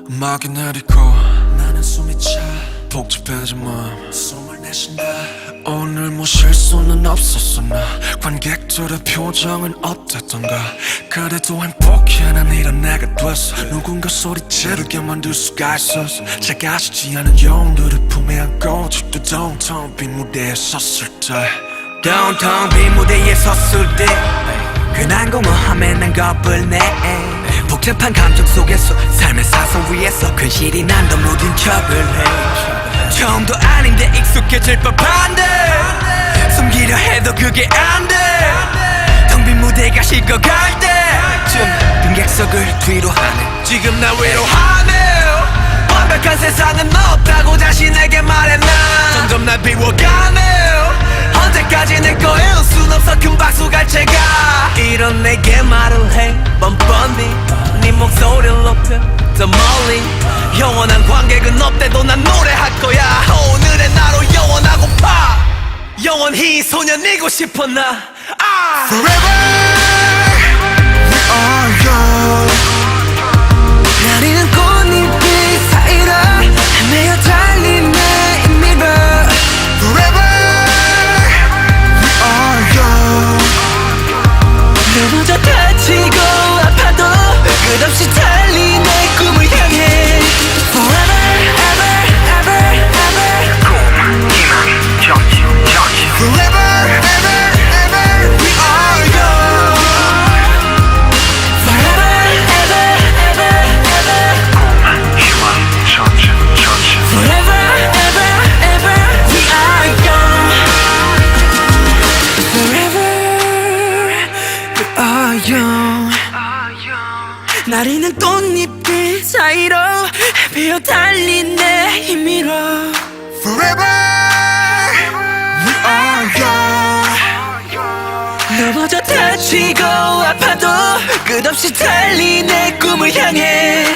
음악이 내리고 나는 숨이 차 복잡해진 마음 숨을 내쉰다. 오늘 뭐 실수는 없었어. 나 관객들의 표정은 어땠던가. 그래도 행복해 난 이런 내가 됐어. 누군가 소리 지르게 만들 수가 있었어. 작아지지 않은 영웅들을 품에 안고 아직도 downtown 빈 무대에 섰을 때 downtown 빈 무대에 섰을 때 그 난공허함에 난 겁을 내. 복잡한 감정 속에서 삶의 사선 위에서 근실이 난 더 무딘 척을 해. 처음도 아닌데 익숙해질 법한데 숨기려 해도 그게 안돼. 텅 빈 무대가 식어갈 때쯤 빈객석을 뒤로 하네. 지금 나 위로하네. 완벽한 세상은 없다고 자신에게 말해. 난 점점 날 비워가네. 언제까지 내 거일 순 없어. 큰 박수 갈 채가 이런 내게 말을 해. 뻔뻔히 네 목소리를 높여 더 멀리. 영원한 관객은 없대도 난 노래할 거야. 오늘의 나로 영원하고파. 영원히 소년이고 싶어 나. Forever we are young. 나리는 꽃잎이 사이로 헤매어 달린 내 미러. Forever we are young. 넘어져 다치고 아파도 끝없이 달린 내 꿈을 향해. Forever ever ever ever. Forever ever ever we are young. Forever ever ever ever. Forever ever ever we are young. Forever we are young. 나리는 꽃잎들 사이로 헤매어 달린 내 힘으로. Forever we are young. 넘어져 다치고 아파도 끝없이 달린 내 꿈을 향해.